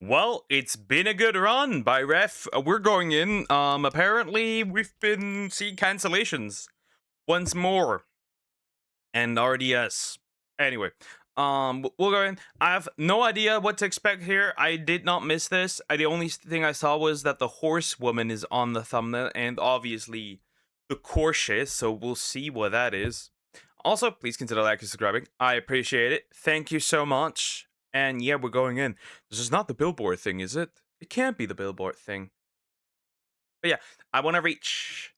Well, it's been a good run by Ref. We're going in. Apparently we've been seeing cancellations once more and RDS. Anyway, we'll go in. I have no idea what to expect here. I did not miss this. The only thing I saw was that the horsewoman is on the thumbnail and obviously the Porsche. So we'll see what that is. Also, please consider liking and subscribing. I appreciate it. Thank you so much. And yeah, we're going in. This is not the billboard thing, is it? It can't be the billboard thing. But yeah, I want to reach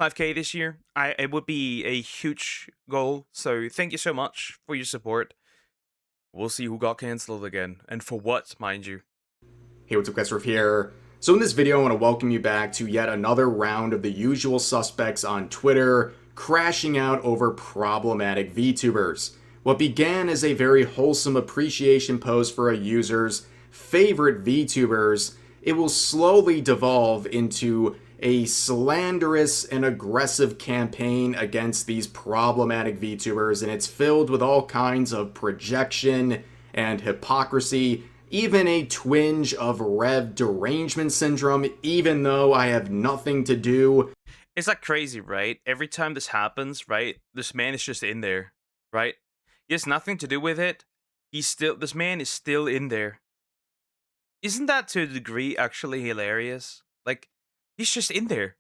5K this year. It would be a huge goal. So thank you so much for your support. We'll see who got cancelled again. And for what, mind you. Hey, what's up guys, Riff here. So in this video, I want to welcome you back to yet another round of the usual suspects on Twitter crashing out over problematic VTubers. What began as a very wholesome appreciation post for a user's favorite VTubers, it will slowly devolve into a slanderous and aggressive campaign against these problematic VTubers, and it's filled with all kinds of projection and hypocrisy, even a twinge of Rev derangement syndrome, even though I have nothing to do. It's like crazy, right? Every time this happens, right? This man is just in there, right? He has nothing to do with it. This man is still in there. Isn't that to a degree actually hilarious? Like, he's just in there.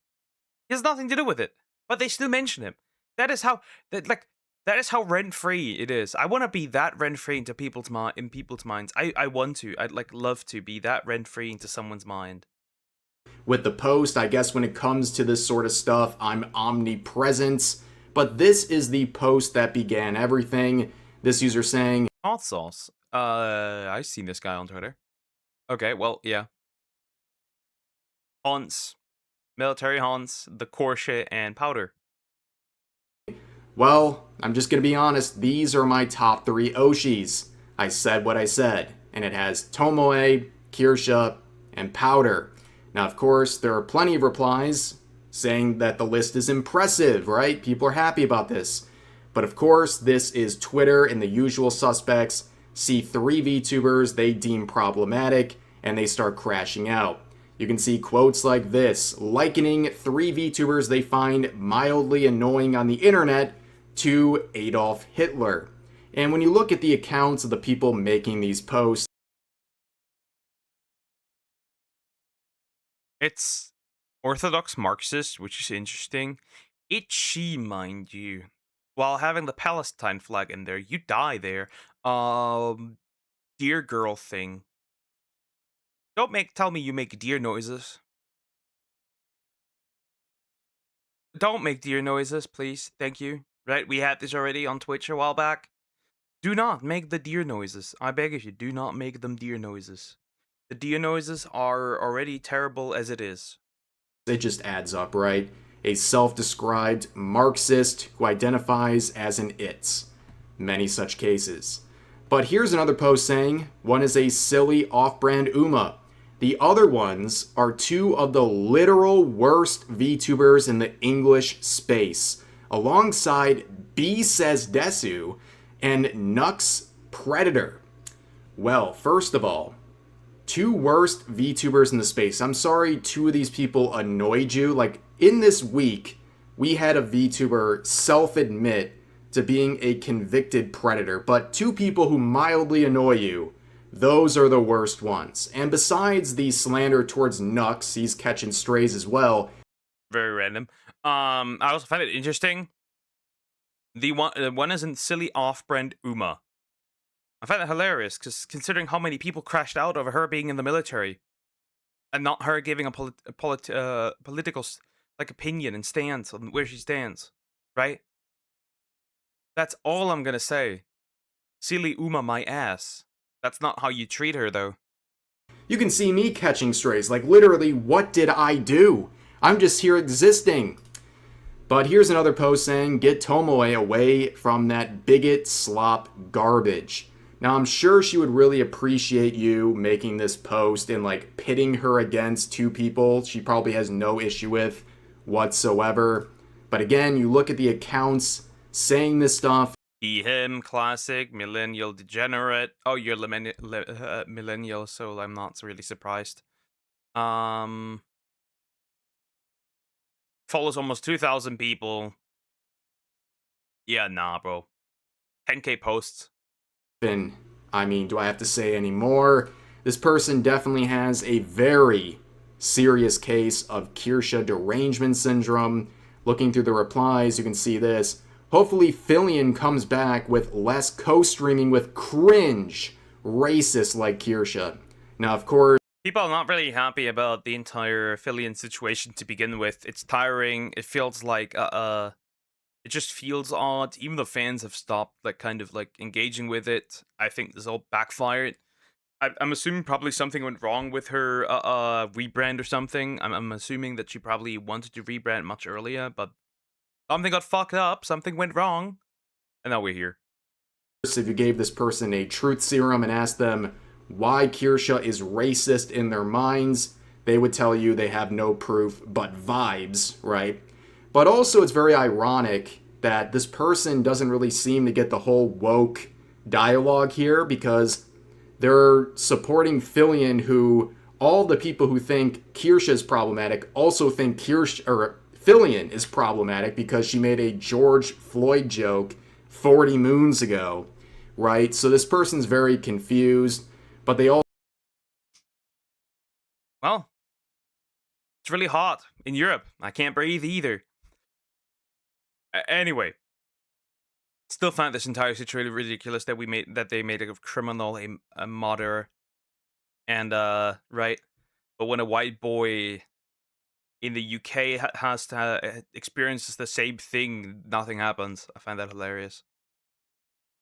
He has nothing to do with it, but they still mention him. That is how that is how rent-free it is. I want to be that rent-free into people's minds. I want to. I'd love to be that rent-free into someone's mind. With the post, I guess when it comes to this sort of stuff, I'm omnipresent. But this is the post that began everything. This user saying, Hot sauce. I've seen this guy on Twitter. Okay, well, yeah. Haunts. Military haunts, the Porsche, and powder. well, I'm just gonna be honest, these are my top 3 Oshis. I said what I said, and it has Tomoe, Kirsha, and Powder. Now, of course, there are plenty of replies saying that the list is impressive, right? People are happy about this. But of course, this is Twitter, and the usual suspects see 3 VTubers they deem problematic, and they start crashing out. You can see quotes like this, likening 3 VTubers they find mildly annoying on the internet to Adolf Hitler. And when you look at the accounts of the people making these posts, It's Orthodox Marxist, which is interesting. Itchy, mind you. While having the Palestine flag in there, you die there. Dear girl thing. Don't tell me you make deer noises. Don't make deer noises, please. Thank you. Right, we had this already on Twitch a while back. Do not make the deer noises. I beg of you, do not make them deer noises. The deer noises are already terrible as it is. it just adds up, right? A self-described Marxist who identifies as an it. Many such cases. But here's another post saying, one is a silly off-brand Uma. The other ones are 2 of the literal worst VTubers in the English space, alongside B Says Desu and Nux Predator. Well, first of all, 2 worst VTubers in the space. I'm sorry 2 of these people annoyed you. Like, in this week, we had a VTuber self-admit to being a convicted predator, but 2 people who mildly annoy you, those are the worst ones. And besides the slander towards Nux, he's catching strays as well. Very random. I also find it interesting. The one isn't silly off-brand Uma. I find that hilarious, because considering how many people crashed out over her being in the military, and not her giving a political opinion and stance on where she stands, right? That's all I'm gonna say. Silly Uma, my ass. That's not how you treat her, though. You can see me catching strays. Like, literally, what did I do? I'm just here existing. But here's another post saying, get Tomoe away from that bigot slop garbage. Now, I'm sure she would really appreciate you making this post and, like, pitting her against 2 people she probably has no issue with whatsoever. But again, you look at the accounts saying this stuff, He, him, classic, millennial degenerate. Oh, you're millennial, so I'm not really surprised. Follows almost 2,000 people. Yeah, nah, bro. 10K posts. And I mean, do I have to say any more? This person definitely has a very serious case of Kirsche derangement syndrome. Looking through the replies, you can see this. Hopefully, Fillion comes back with less co-streaming with cringe racists like Kirsche. Now, of course, People are not really happy about the entire Fillion situation to begin with. It's tiring. It feels like it just feels odd. Even the fans have stopped kind of engaging with it. I think this all backfired. I'm assuming probably something went wrong with her rebrand or something. I'm assuming that she probably wanted to rebrand much earlier, but something got fucked up. Something went wrong, and now we're here. if you gave this person a truth serum and asked them why Kirsche is racist in their minds, they would tell you they have no proof but vibes, right? But also, it's very ironic that this person doesn't really seem to get the whole woke dialogue here because they're supporting Fillion, who all the people who think Kirsche is problematic also think Fillion is problematic because she made a George Floyd joke 40 moons ago, right? So this person's very confused, but they all Well, it's really hot in Europe. I can't breathe either. Anyway, still find this entire situation ridiculous that they made a criminal a modder, and right. But when a white boy in the UK has to experiences the same thing, nothing happens. I find that hilarious.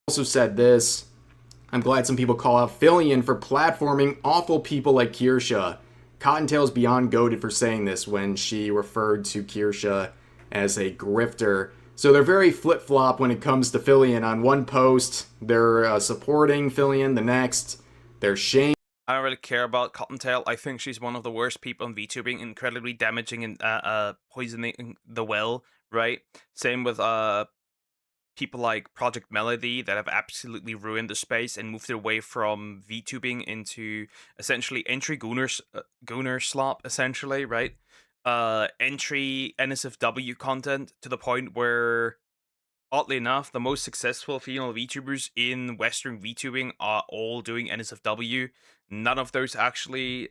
also said this. I'm glad some people call out Fillion for platforming awful people like Kirsche. Cottontail's beyond goated for saying this when she referred to Kirsche as a grifter. So they're very flip-flop when it comes to Fillion. On one post, they're supporting Fillion. The next, they're shaming. I don't really care about Cottontail. I think she's one of the worst people on VTubing, incredibly damaging and poisoning the well, right? Same with people like Project Melody that have absolutely ruined the space and moved away from VTubing into essentially entry gooner slop, essentially, right? Entry NSFW content to the point where, oddly enough, the most successful female VTubers in Western VTubing are all doing NSFW. None of those actually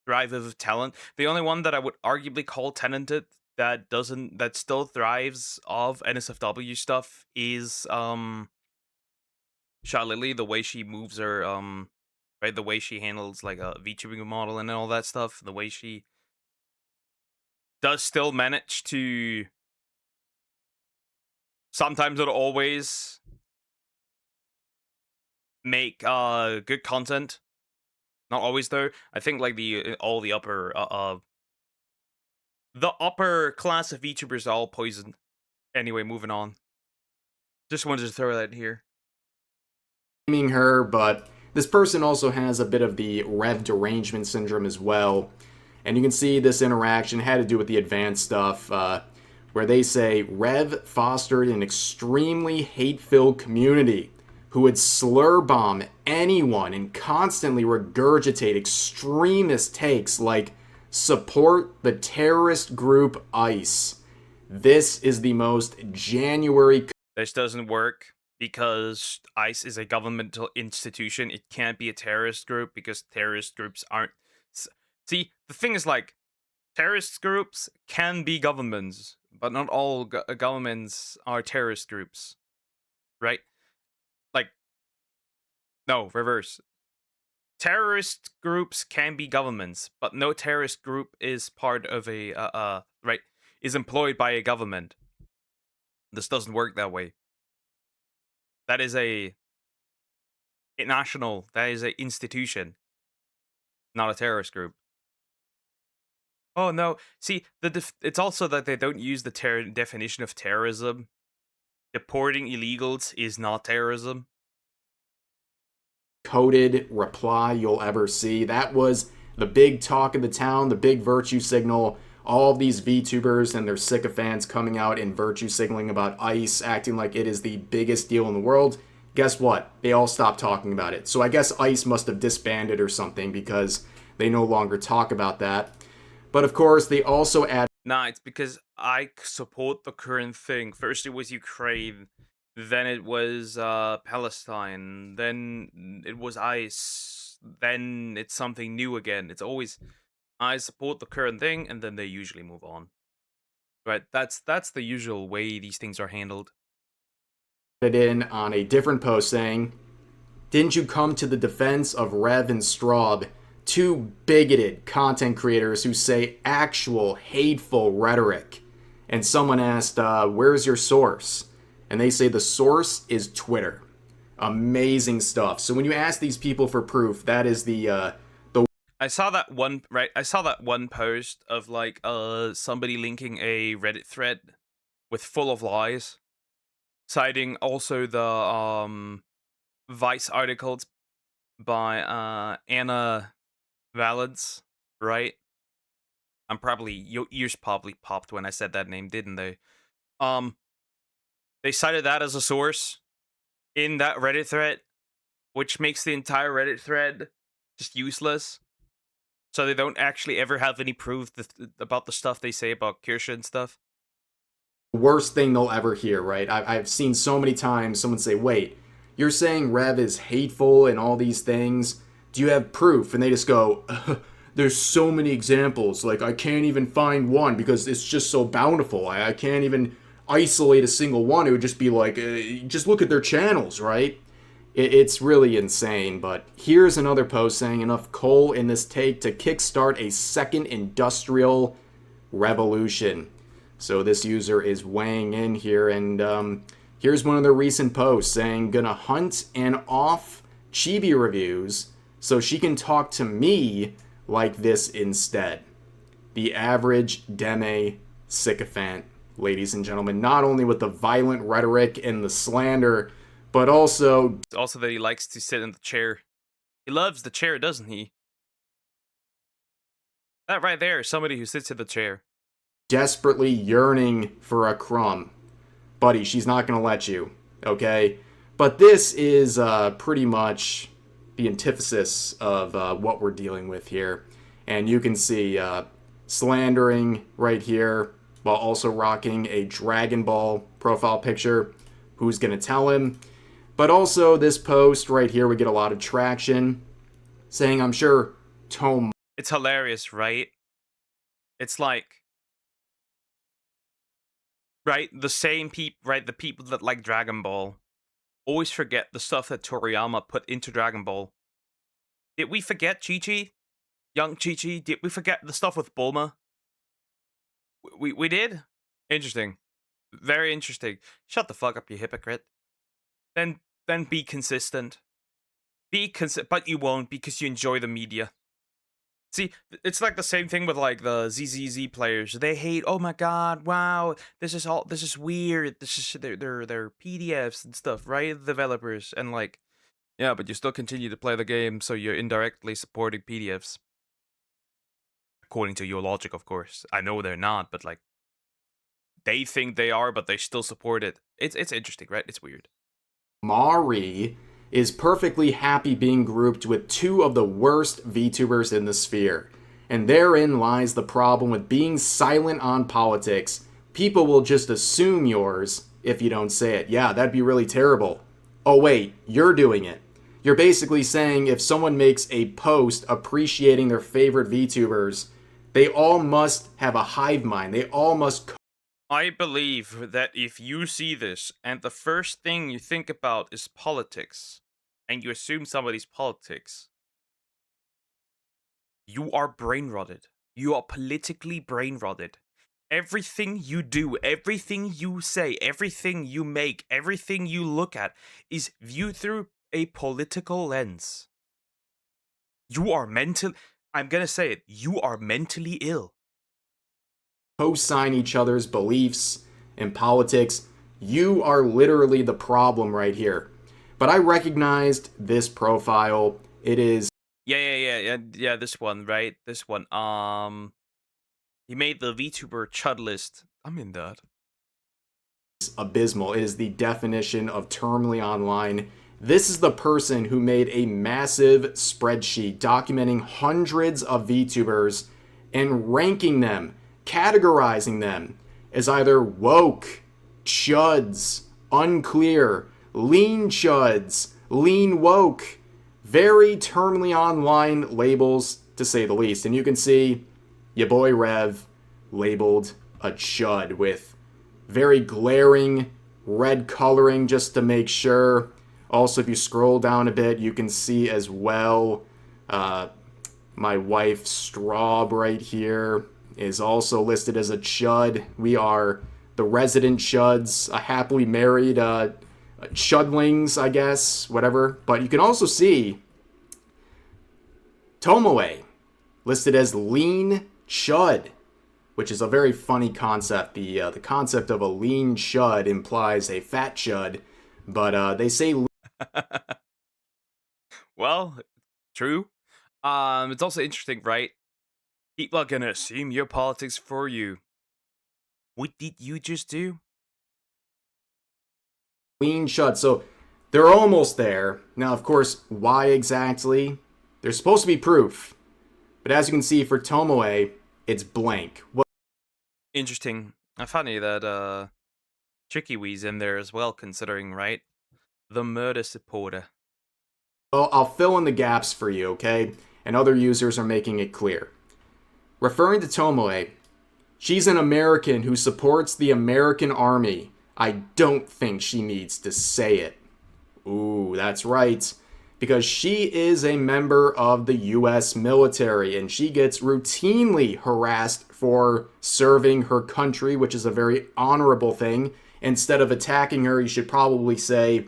thrive of talent. The only one that I would arguably call talented that still thrives of NSFW stuff is Sha Lily, the way she moves her right, the way she handles like a VTubing model and all that stuff, the way she does still manage to sometimes not always make good content. Not always though. I think like all the upper class of VTubers are all poisoned. Anyway, moving on. Just wanted to throw that in here. Her, but this person also has a bit of the Rev derangement syndrome as well. And you can see this interaction had to do with the advanced stuff, where they say Rev fostered an extremely hate-filled community who would slur bomb anyone and constantly regurgitate extremist takes like support the terrorist group ICE. This is the most January. This doesn't work because ICE is a governmental institution. It can't be a terrorist group because terrorist groups aren't. See, the thing is like, terrorist groups can be governments, but not all governments are terrorist groups, right? Like, no, reverse. Terrorist groups can be governments, but no terrorist group is part of a right, is employed by a government. This doesn't work that way. That is a national. That is an institution, not a terrorist group. Oh no! See, it's also that they don't use the definition of terrorism. Deporting illegals is not terrorism. Coded reply you'll ever see. That was the big talk of the town, the big virtue signal. all of these VTubers and their sycophants coming out and virtue signaling about ICE, acting like it is the biggest deal in the world. Guess what? They all stopped talking about it. So I guess ICE must have disbanded or something because they no longer talk about that. But of course, they also add. Nah, it's because I support the current thing. First it was Ukraine, then it was Palestine, then it was ICE, then it's something new again. It's always I support the current thing, and then they usually move on. Right? That's the usual way these things are handled. It in on a different post saying, "Didn't you come to the defense of Rev and Straub, two bigoted content creators who say actual hateful rhetoric?" And someone asked, "Where's your source?" And they say the source is Twitter. Amazing stuff. So when you ask these people for proof, that is the I saw that one I saw that one post of like somebody linking a Reddit thread with full of lies, citing also the Vice articles by Anna Valens, right? I'm probably your ears probably popped when I said that name, didn't they? Um, they cited that as a source in that Reddit thread, which makes the entire Reddit thread just useless. So they don't actually ever have any proof about the stuff they say about Kirsha and stuff. worst thing they'll ever hear, right? I've seen so many times someone say, "Wait, you're saying Rev is hateful and all these things. Do you have proof?" And they just go, "There's so many examples. Like, I can't even find one because it's just so bountiful. I can't even isolate a single one. It would just be like, just look at their channels, right?" It's really insane. But here's another post saying enough coal in this take to kickstart a second industrial revolution. So this user is weighing in here, and here's one of the recent posts saying, "Gonna hunt and off chibi reviews so she can talk to me like this instead." The average deme sycophant, ladies and gentlemen, not only with the violent rhetoric and the slander, but also Also that he likes to sit in the chair. He loves the chair, doesn't he? That right there is somebody who sits in the chair. desperately yearning for a crumb. Buddy, she's not going to let you, okay? But this is pretty much the antithesis of what we're dealing with here. And you can see slandering right here while also rocking a Dragon Ball profile picture. Who's going to tell him? But also this post right here, we get a lot of traction saying, "I'm sure Tome." It's hilarious, right? It's like, right, the same people, right, the people that like Dragon Ball always forget the stuff that Toriyama put into Dragon Ball. Did we forget Chi-Chi? Young Chi-Chi? Did we forget the stuff with Bulma? We did? Interesting. Very interesting. Shut the fuck up, you hypocrite. Then be consistent. But you won't because you enjoy the media. See, it's like the same thing with like the ZZZ players. They hate, "Oh my god, wow, this is weird. This is they're PDFs and stuff, right? The developers." And like, yeah, but you still continue to play the game, so you're indirectly supporting PDFs. According to your logic, of course. I know they're not, but like they think they are, but they still support it. It's interesting, right? It's weird. Mari is perfectly happy being grouped with two of the worst VTubers in the sphere. And therein lies the problem with being silent on politics. People will just assume yours if you don't say it. Yeah, that'd be really terrible. Oh wait, you're doing it. You're basically saying if someone makes a post appreciating their favorite VTubers, they all must have a hive mind. They all must. I believe that if you see this and the first thing you think about is politics, and you assume somebody's politics, you are brain rotted. You are politically brain rotted. Everything you do, everything you say, everything you make, everything you look at is viewed through a political lens. You are I'm gonna say it, you are mentally ill. Co-sign each other's beliefs in politics. You are literally the problem right here. But I recognized this profile. It is Yeah, this one, right? This one. He made the VTuber chud list. I'm in that. Abysmal. It is the definition of terminally online. This is the person who made a massive spreadsheet documenting hundreds of VTubers and ranking them, categorizing them as either woke, chuds, unclear, lean chuds, lean woke. Very terminally online labels, to say the least. And you can see your boy Rev labeled a chud with very glaring red coloring just to make sure. Also, if you scroll down a bit, you can see as well my wife Straub right here is also listed as a chud. We are the resident chuds, a happily married chudlings, I guess, whatever. But you can also see Tomoe listed as lean chud, which is a very funny concept. The concept of a lean chud implies a fat chud, but they say Well, true. It's also interesting, right? People are gonna assume your politics for you. What did you just do? lean chud. So they're almost there. Now, of course, why exactly? There's supposed to be proof, but as you can see for Tomoe, it's blank. Interesting. Funny that Chickywee's in there as well, considering, right? The murder supporter. Well, I'll fill in the gaps for you, okay? And other users are making it clear. Referring to Tomoe, she's an American who supports the American Army. I don't think she needs to say it. Ooh, that's right. Because she is a member of the US military and she gets routinely harassed for serving her country, which is a very honorable thing. Instead of attacking her, you should probably say,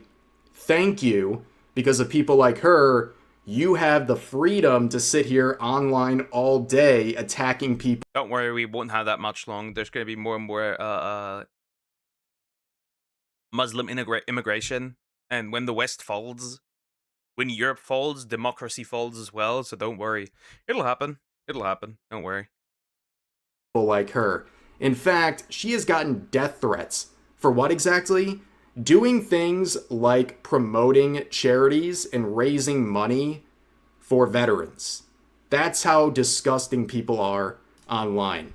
thank you, because of people like her, you have the freedom to sit here online all day attacking people. Don't worry, we won't have that much long. There's gonna be more and more Muslim immigration, and when the West falls, when Europe falls, democracy falls as well. So don't worry, it'll happen. It'll happen. Don't worry. Like her. In fact, she has gotten death threats. For what exactly? Doing things like promoting charities and raising money for veterans. That's how disgusting people are online.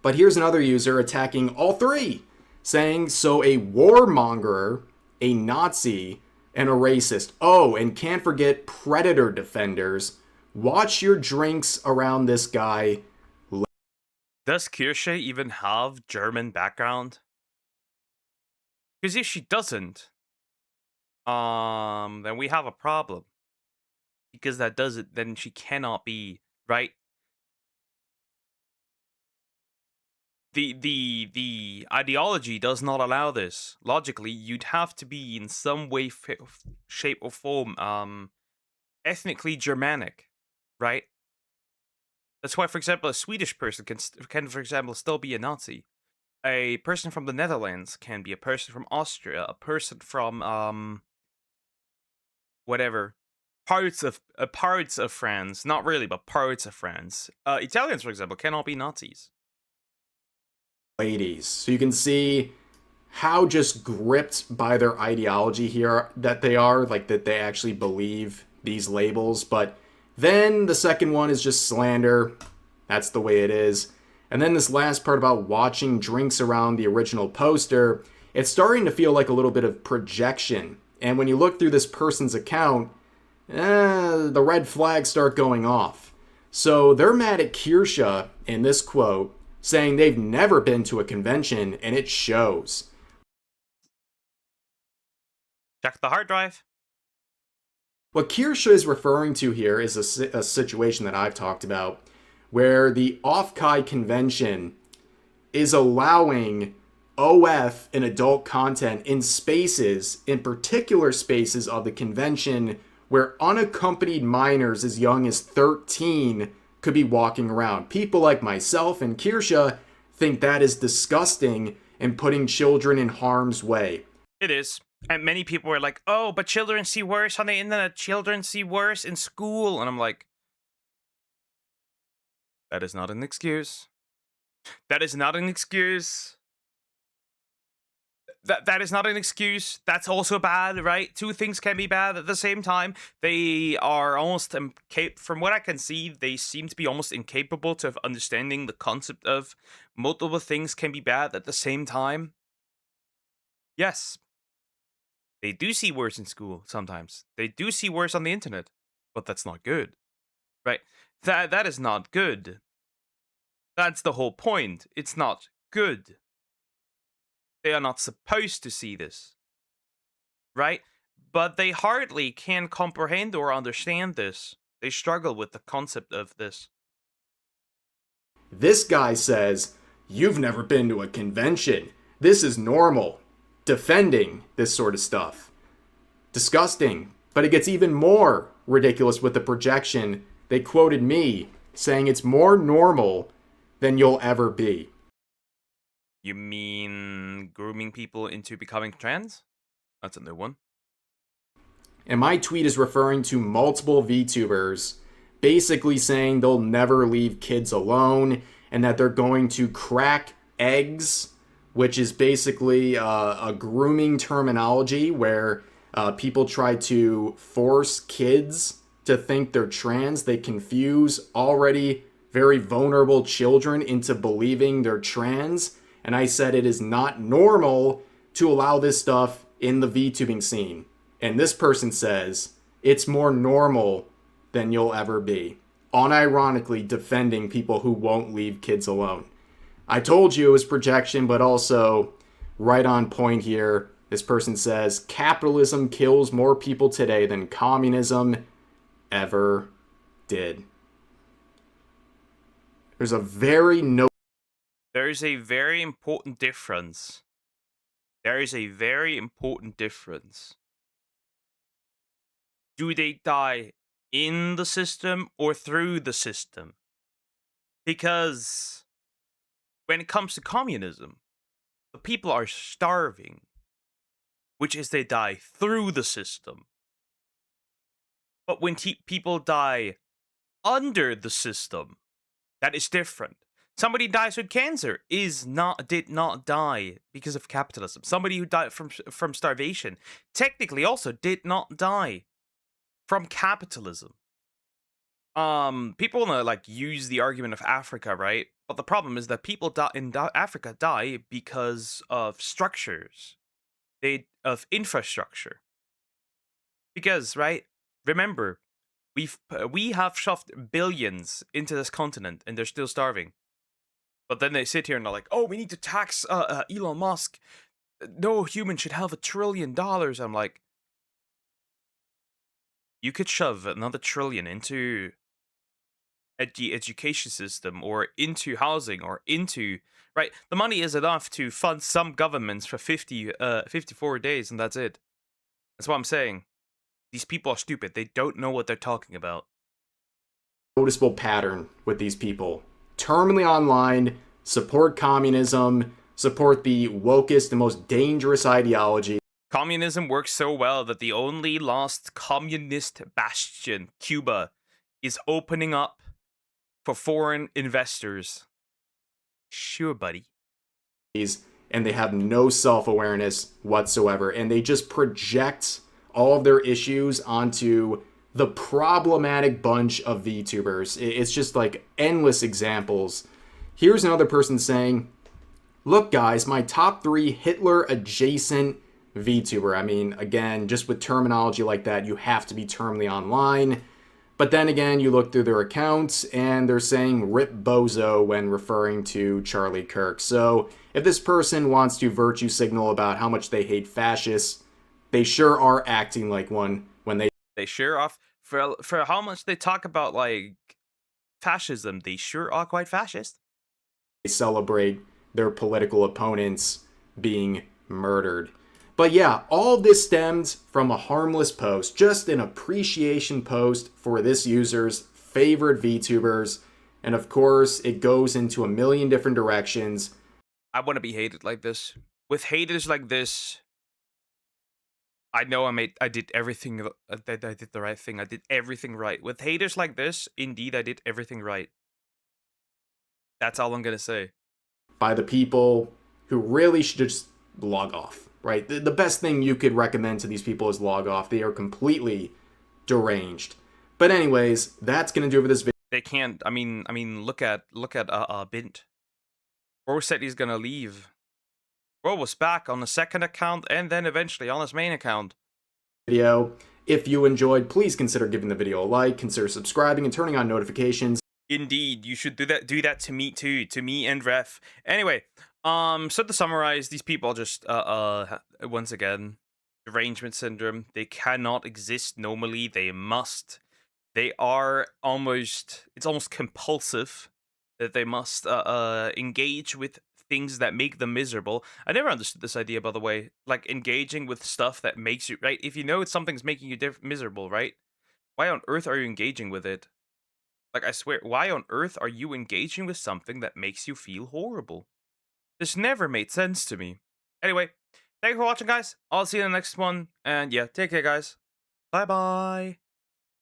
But here's another user attacking all three, saying, so a warmonger, a Nazi, and a racist. Oh, and can't forget predator defenders. Watch your drinks around this guy. Does Kirsche even have German background? Because if she doesn't, then we have a problem. Because that does it, then she cannot be, right? The ideology does not allow this. Logically, you'd have to be in some way, shape, or form, ethnically Germanic, right? That's why, for example, a Swedish person can, for example, still be a Nazi. A person from the Netherlands can be a person from Austria, a person from whatever parts of France. Not really, but parts of France. Italians, for example, cannot be Nazis. Ladies. So you can see how just gripped by their ideology here that they are, like that they actually believe these labels. But then the second one is just slander. That's the way it is. And then this last part about watching drinks around the original poster, it's starting to feel like a little bit of projection. And when you look through this person's account, the red flags start going off. So they're mad at Kirsche in this quote, saying they've never been to a convention, and it shows. Check the hard drive. What Kirsche is referring to here is a situation that I've talked about, where the Off-Kai convention is allowing OF and adult content in spaces, in particular spaces of the convention, where unaccompanied minors as young as 13 could be walking around. People like myself and Kirsche think that is disgusting and putting children in harm's way. It is. And many people are like, oh, but children see worse on the internet. Children see worse in school. And I'm like, that is not an excuse. That is not an excuse. That is not an excuse. That's also bad, right? Two things can be bad at the same time. They are almost from what I can see, they seem to be almost incapable of understanding the concept of multiple things can be bad at the same time. Yes, they do see worse in school sometimes. They do see worse on the internet, but that's not good, right? That is not good. That's the whole point. It's not good. They are not supposed to see this, right? But they hardly can comprehend or understand this. They struggle with the concept of this. This guy says, "You've never been to a convention. This is normal." Defending this sort of stuff. Disgusting. But it gets even more ridiculous with the projection. They quoted me saying it's more normal than you'll ever be. You mean grooming people into becoming trans? That's a new one. And my tweet is referring to multiple VTubers basically saying they'll never leave kids alone and that they're going to crack eggs, which is basically a grooming terminology where people try to force kids to think they're trans. They confuse already very vulnerable children into believing they're trans. And I said it is not normal to allow this stuff in the VTubing scene. And this person says it's more normal than you'll ever be, unironically defending people who won't leave kids alone. I told you it was projection, but also right on point here. This person says capitalism kills more people today than communism ever did. There's a very There's a very important difference. There is a very important difference. Do they die in the system or through the system? Because when it comes to communism, the people are starving, which is they die through the system. But when people die under the system, that is different. Somebody dies with cancer did not die because of capitalism. Somebody who died from starvation technically also did not die from capitalism. People wanna like use the argument of Africa, right? But the problem is that people in Africa die because of structures, of infrastructure. Because, right? Remember, we have shoved billions into this continent, and they're still starving. But then they sit here and they're like, "Oh, we need to tax Elon Musk. No human should have $1 trillion." I'm like, you could shove another trillion into the education system or into housing or into, right? The money is enough to fund some governments for 54 days, and that's it. That's what I'm saying. These people are stupid. They don't know what they're talking about. noticeable pattern with these people. Terminally online, support communism, support the wokest and most dangerous ideology. Communism works so well that the only lost communist bastion, Cuba, is opening up for foreign investors. Sure, buddy. And they have no self-awareness whatsoever. And they just project all of their issues onto the problematic bunch of VTubers. It's just like endless examples. Here's another person saying, "Look, guys, my top 3 Hitler-adjacent VTuber." I mean, again, just with terminology like that, you have to be terminally online. But then again, you look through their accounts and they're saying "rip bozo" when referring to Charlie Kirk. So if this person wants to virtue signal about how much they hate fascists, they sure are acting like one when they sure are. For how much they talk about like fascism, they sure are quite fascist. They celebrate their political opponents being murdered. But yeah, all of this stems from a harmless post, just an appreciation post for this user's favorite VTubers. And of course, it goes into a million different directions. I want to be hated like this. With haters like this, I know I did everything, I did the right thing. I did everything right. With haters like this, indeed, I did everything right. That's all I'm going to say. by the people who really should just log off, right? The best thing you could recommend to these people is log off. They are completely deranged. But anyways, that's going to do it for this video. They can't. I mean, look at Bint. Bro said he's gonna leave. Bro was back on the second account and then eventually on his main account. If you enjoyed, please consider giving the video a like, consider subscribing and turning on notifications. Indeed, you should do that to me too, to me and Ref. Anyway, so to summarize, these people just once again, derangement syndrome. They cannot exist normally. They must. They are almost. It's almost compulsive that they must engage with things that make them miserable. I never understood this idea, by the way. Like engaging with stuff that makes you right. If you know something's making you miserable, right? Why on earth are you engaging with it? Like, I swear, why on earth are you engaging with something that makes you feel horrible? This never made sense to me. Anyway, thank you for watching, guys. I'll see you in the next one. And yeah, take care, guys. Bye-bye.